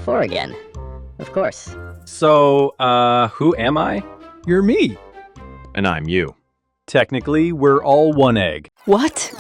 Four again. Of course. So, who am I? You're me. And I'm you. Technically, we're all one egg. What?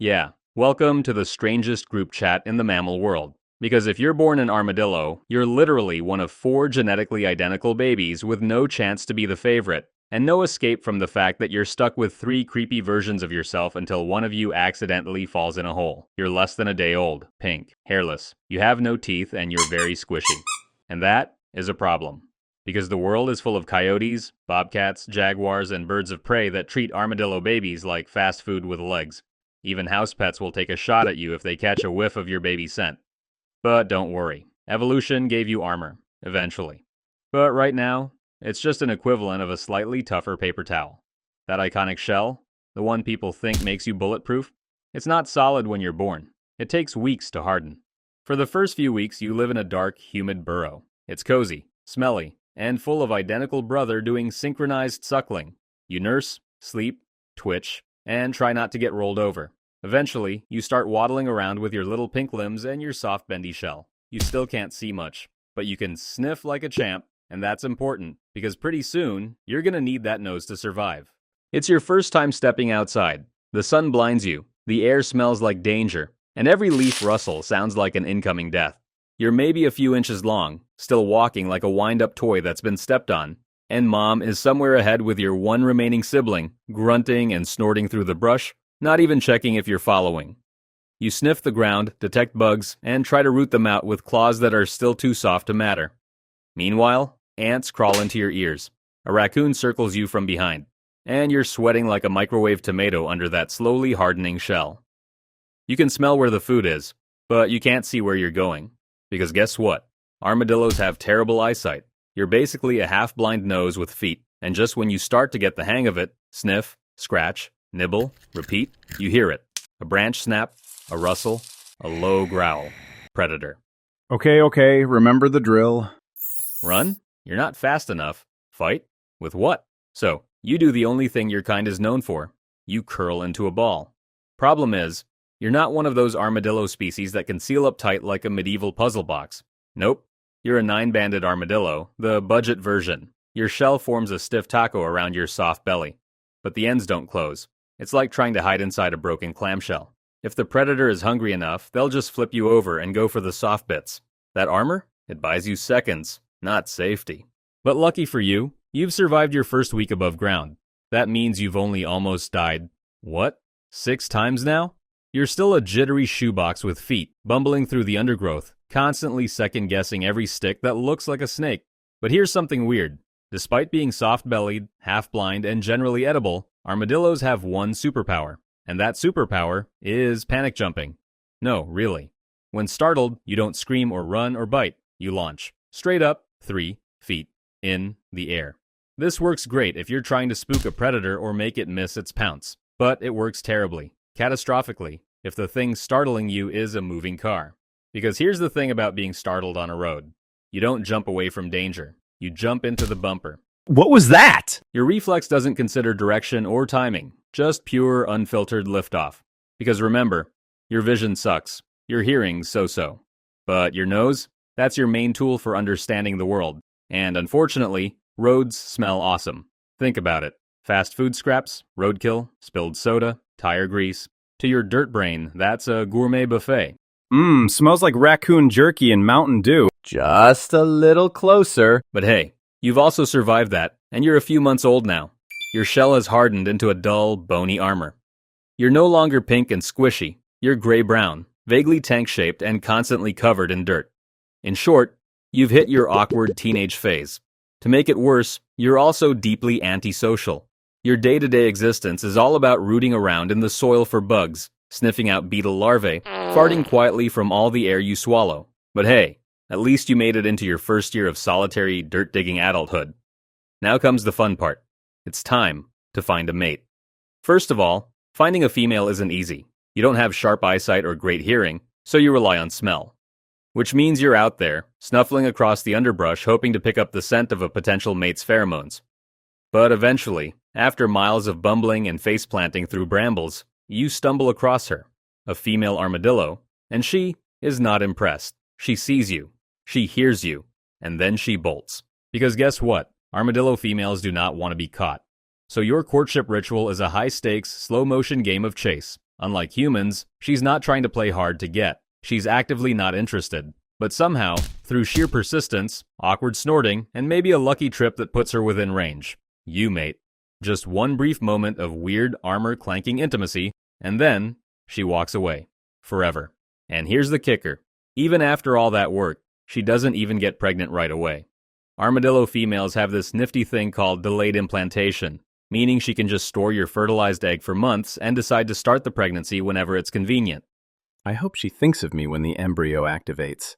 Yeah, welcome to the strangest group chat in the mammal world. Because if you're born an armadillo, you're literally one of 4 genetically identical babies with no chance to be the favorite, and no escape from the fact that you're stuck with 3 creepy versions of yourself until one of you accidentally falls in a hole. You're less than a day old, pink, hairless, you have no teeth, and you're very squishy. And that is a problem. Because the world is full of coyotes, bobcats, jaguars, and birds of prey that treat armadillo babies like fast food with legs. Even house pets will take a shot at you if they catch a whiff of your baby scent. But don't worry, evolution gave you armor, eventually. But right now, it's just an equivalent of a slightly tougher paper towel. That iconic shell, the one people think makes you bulletproof, it's not solid when you're born. It takes weeks to harden. For the first few weeks, you live in a dark, humid burrow. It's cozy, smelly, and full of identical brother doing synchronized suckling. You nurse, sleep, twitch, and try not to get rolled over. Eventually, you start waddling around with your little pink limbs and your soft bendy shell. You still can't see much, but you can sniff like a champ, and that's important, because pretty soon, you're gonna need that nose to survive. It's your first time stepping outside. The sun blinds you, the air smells like danger, and every leaf rustle sounds like an incoming death. You're maybe a few inches long, still walking like a wind-up toy that's been stepped on, and mom is somewhere ahead with your one remaining sibling, grunting and snorting through the brush, not even checking if you're following. You sniff the ground, detect bugs, and try to root them out with claws that are still too soft to matter. Meanwhile, ants crawl into your ears. A raccoon circles you from behind, and you're sweating like a microwave tomato under that slowly hardening shell. You can smell where the food is, but you can't see where you're going. Because guess what? Armadillos have terrible eyesight. You're basically a half-blind nose with feet, and just when you start to get the hang of it, sniff, scratch, nibble, repeat, you hear it. A branch snap, a rustle, a low growl. Predator. Okay, remember the drill. Run? You're not fast enough. Fight? With what? So, you do the only thing your kind is known for. You curl into a ball. Problem is, you're not one of those armadillo species that can seal up tight like a medieval puzzle box. Nope. You're a 9-banded armadillo, the budget version. Your shell forms a stiff taco around your soft belly. But the ends don't close. It's like trying to hide inside a broken clamshell. If the predator is hungry enough, they'll just flip you over and go for the soft bits. That armor? It buys you seconds, not safety. But lucky for you, you've survived your first week above ground. That means you've only almost died, 6 times now? You're still a jittery shoebox with feet, bumbling through the undergrowth, constantly second-guessing every stick that looks like a snake. But here's something weird. Despite being soft-bellied, half-blind, and generally edible, armadillos have one superpower. And that superpower is panic jumping. No, really. When startled, you don't scream or run or bite. You launch. Straight up, 3 feet, in the air. This works great if you're trying to spook a predator or make it miss its pounce. But it works terribly, catastrophically, if the thing startling you is a moving car. Because here's the thing about being startled on a road. You don't jump away from danger. You jump into the bumper. What was that? Your reflex doesn't consider direction or timing, just pure, unfiltered liftoff. Because remember, your vision sucks. Your hearing's so-so. But your nose? That's your main tool for understanding the world. And unfortunately, roads smell awesome. Think about it. Fast food scraps, roadkill, spilled soda, tire grease. To your dirt brain, that's a gourmet buffet. Smells like raccoon jerky and Mountain Dew. Just a little closer. But hey, you've also survived that, and you're a few months old now. Your shell has hardened into a dull, bony armor. You're no longer pink and squishy. You're gray-brown, vaguely tank-shaped, and constantly covered in dirt. In short, you've hit your awkward teenage phase. To make it worse, you're also deeply antisocial. Your day-to-day existence is all about rooting around in the soil for bugs, sniffing out beetle larvae, farting quietly from all the air you swallow. But hey, at least you made it into your first year of solitary, dirt-digging adulthood. Now comes the fun part. It's time to find a mate. First of all, finding a female isn't easy. You don't have sharp eyesight or great hearing, so you rely on smell. Which means you're out there, snuffling across the underbrush hoping to pick up the scent of a potential mate's pheromones. But eventually, after miles of bumbling and face-planting through brambles, you stumble across her. a female armadillo, and she is not impressed. She sees you, she hears you, and then she bolts. Because guess what? Armadillo females do not want to be caught. So your courtship ritual is a high-stakes, slow-motion game of chase. Unlike humans, she's not trying to play hard to get. She's actively not interested. But somehow, through sheer persistence, awkward snorting, and maybe a lucky trip that puts her within range, you mate. Just one brief moment of weird armor-clanking intimacy, and then she walks away. Forever. And here's the kicker. Even after all that work, she doesn't even get pregnant right away. Armadillo females have this nifty thing called delayed implantation, meaning she can just store your fertilized egg for months and decide to start the pregnancy whenever it's convenient. I hope she thinks of me when the embryo activates.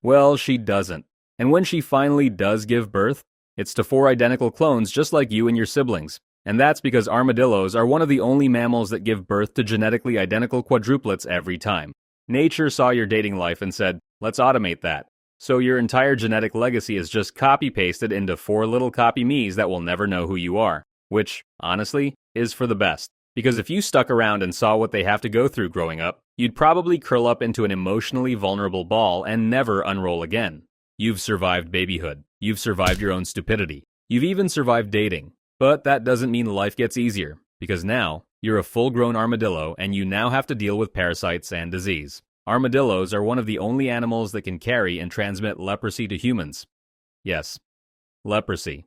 Well, she doesn't. And when she finally does give birth, it's to 4 identical clones just like you and your siblings. And that's because armadillos are one of the only mammals that give birth to genetically identical quadruplets every time. Nature saw your dating life and said, let's automate that. So your entire genetic legacy is just copy-pasted into 4 little copy-me's that will never know who you are. Which, honestly, is for the best. Because if you stuck around and saw what they have to go through growing up, you'd probably curl up into an emotionally vulnerable ball and never unroll again. You've survived babyhood. You've survived your own stupidity. You've even survived dating. But that doesn't mean life gets easier, because now, you're a full-grown armadillo and you now have to deal with parasites and disease. Armadillos are one of the only animals that can carry and transmit leprosy to humans. Yes, leprosy.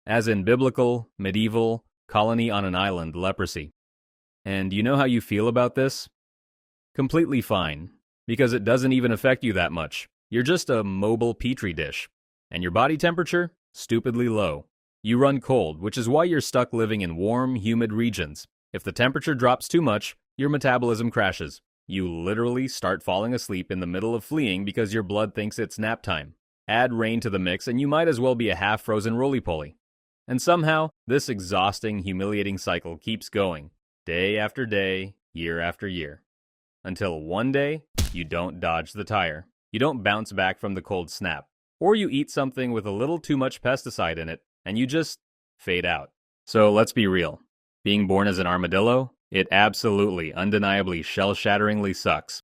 As in biblical, medieval, colony on an island leprosy. And you know how you feel about this? Completely fine, because it doesn't even affect you that much. You're just a mobile petri dish. And your body temperature? Stupidly low. You run cold, which is why you're stuck living in warm, humid regions. If the temperature drops too much, your metabolism crashes. You literally start falling asleep in the middle of fleeing because your blood thinks it's nap time. Add rain to the mix and you might as well be a half-frozen roly-poly. And somehow, this exhausting, humiliating cycle keeps going, day after day, year after year. Until one day, you don't dodge the tire. You don't bounce back from the cold snap. Or you eat something with a little too much pesticide in it, and you just fade out. So let's be real. Being born as an armadillo, it absolutely, undeniably, shell-shatteringly sucks.